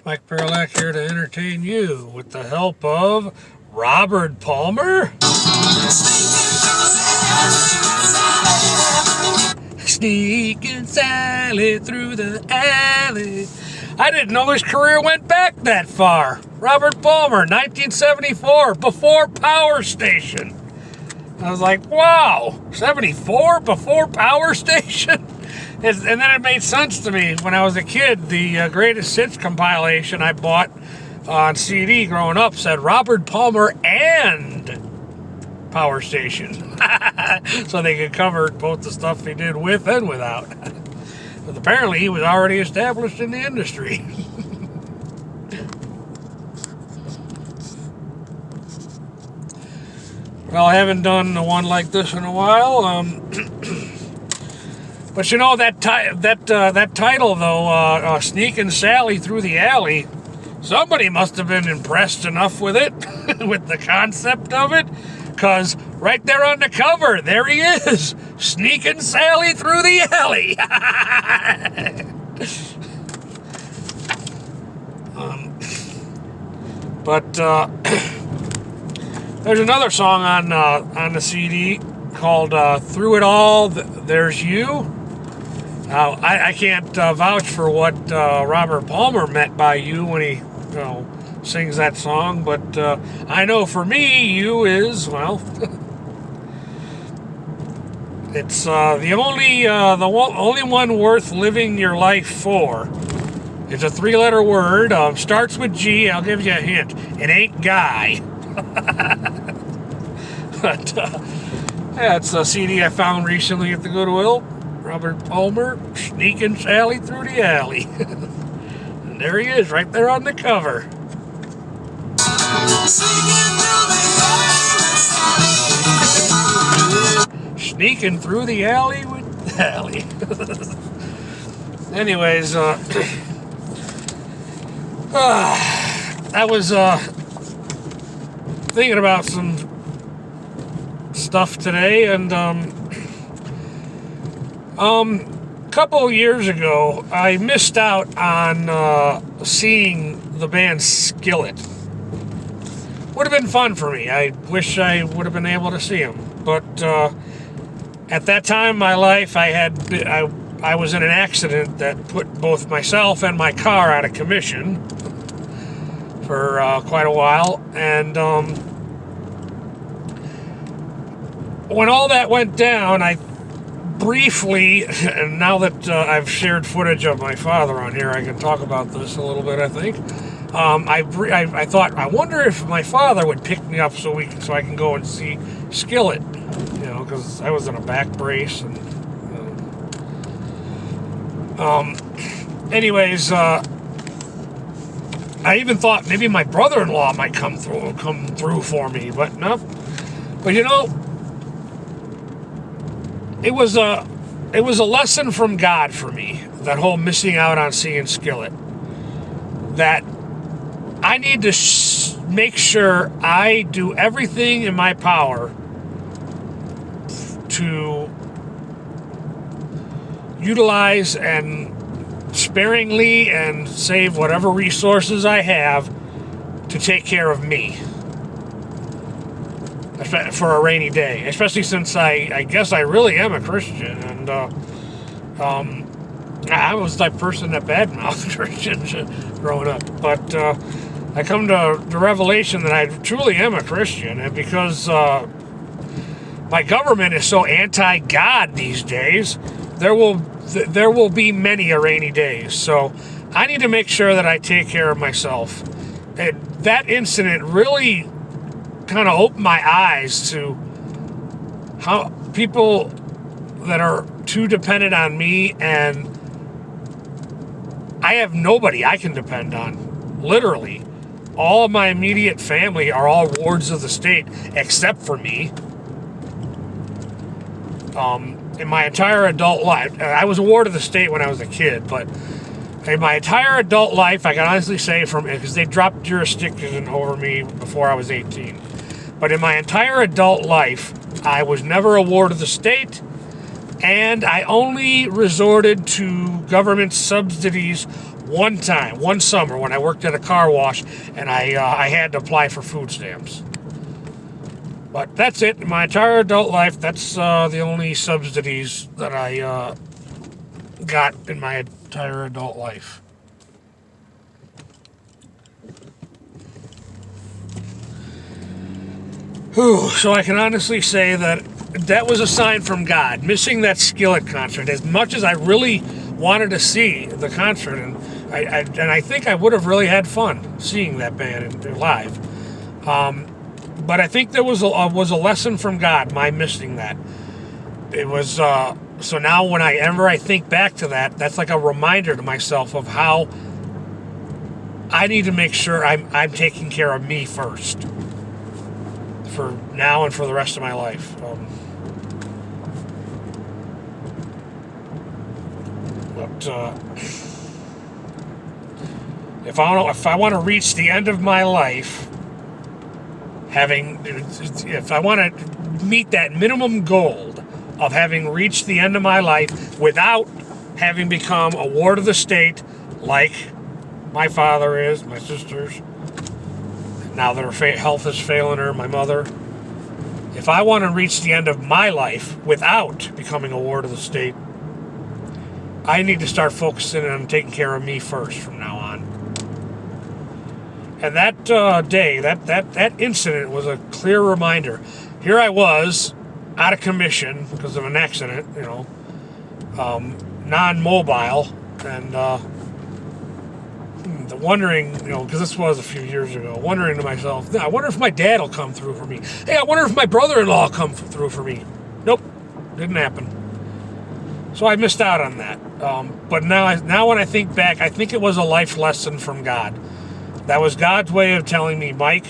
Mike Perlak here to entertain you with the help of Robert Palmer. Sneakin' Sally through the alley. I didn't know his career went back that far. Robert Palmer, 1974, before Power Station. I was like, wow, 74 before Power Station? And then it made sense to me when I was a kid. The greatest hits compilation I bought on CD growing up said Robert Palmer and Power Station. So they could cover both the stuff he did with and without. But apparently he was already established in the industry. Well, I haven't done one like this in a while. But you know that title though, Sneakin' Sally Through the Alley. Somebody must have been impressed enough with it, with the concept of it, because right there on the cover, there he is, Sneakin' Sally Through the Alley. There's another song on the CD called "Through It All, There's You." I can't vouch for what Robert Palmer meant by you when he sings that song, but I know for me, you is, well, it's the only one worth living your life for. It's a three-letter word, starts with G. I'll give you a hint. It ain't Guy. But yeah, it's a CD I found recently at the Goodwill. Robert Palmer, Sneakin' Sally Through the Alley. And there he is, right there on the cover. Sneaking through the alley with Alley. Anyways, I was thinking about some stuff today, and a couple years ago, I missed out on seeing the band Skillet. Would have been fun for me. I wish I would have been able to see them, but at that time in my life, I was in an accident that put both myself and my car out of commission for quite a while, and when all that went down, I briefly, and now that I've shared footage of my father on here, I can talk about this a little bit, I think. I thought, I wonder if my father would pick me up so I can go and see Skillet, because I was in a back brace. And anyways, I even thought maybe my brother-in-law might come through for me, but no. But it was a lesson from God for me, that whole missing out on seeing Skillet. That I need to make sure I do everything in my power to utilize and sparingly and save whatever resources I have to take care of me for a rainy day, especially since I guess I really am a Christian, and I was the type of person that badmouthed Christians growing up, but I come to the revelation that I truly am a Christian, and because my government is so anti-God these days, there will be many a rainy days. So I need to make sure that I take care of myself. And that incident really kind of opened my eyes to how people that are too dependent on me, and I have nobody I can depend on. Literally, all of my immediate family are all wards of the state except for me. In my entire adult life, I was a ward of the state when I was a kid, but in my entire adult life, I can honestly say, because they dropped jurisdiction over me before I was 18. But in my entire adult life, I was never a ward of the state, and I only resorted to government subsidies one time, one summer when I worked at a car wash and I had to apply for food stamps. But that's it. In my entire adult life, that's the only subsidies that I got in my entire adult life. Whew, so I can honestly say that was a sign from God. Missing that Skillet concert, as much as I really wanted to see the concert, and I think I would have really had fun seeing that band live. But I think there was a lesson from God, my missing that. It was so now whenever I think back to that, that's like a reminder to myself of how I need to make sure I'm taking care of me first, for now and for the rest of my life. If I want to reach the end of my life, if I want to meet that minimum goal of having reached the end of my life without having become a ward of the state, like my father is, my sisters, now that her health is failing her, my mother. If I want to reach the end of my life without becoming a ward of the state, I need to start focusing on taking care of me first from now on. And that day, that incident was a clear reminder. Here I was, out of commission because of an accident, non-mobile, and wondering, because this was a few years ago, wondering to myself, I wonder if my dad will come through for me. Hey, I wonder if my brother-in-law will come through for me. Nope, didn't happen. So I missed out on that. But now when I think back, I think it was a life lesson from God. That was God's way of telling me, Mike,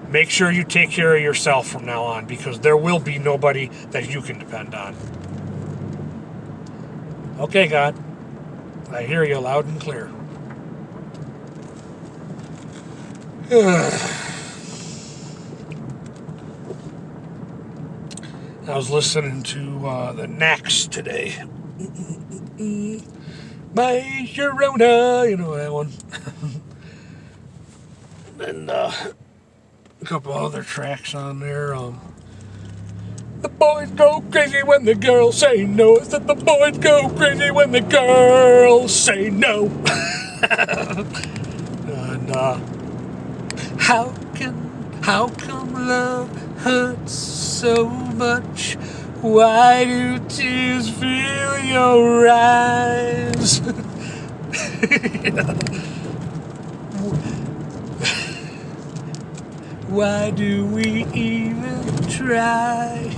make sure you take care of yourself from now on, because there will be nobody that you can depend on. Okay, God, I hear you loud and clear. I was listening to the Knacks today. My Sharona, that one. And a couple other tracks on there. The boys go crazy when the girls say no. It's that the boys go crazy when the girls say no. And how come love hurts so much? Why do tears fill your eyes? Why do we even try?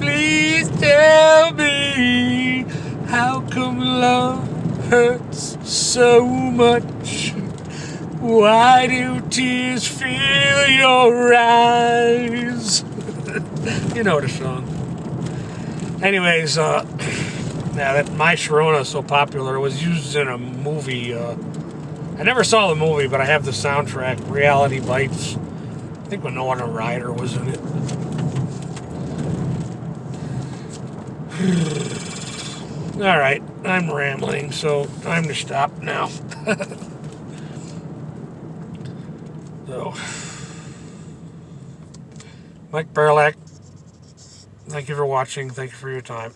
Please tell me, how come love hurts so much? Why do tears fill your eyes? You know the song. Anyways, that My Sharona is so popular. It was used in a movie. I never saw the movie, but I have the soundtrack, Reality Bites. I think Winona Ryder was in it. All right, I'm rambling, so time to stop now. So, Mike Barlack, thank you for watching. Thank you for your time.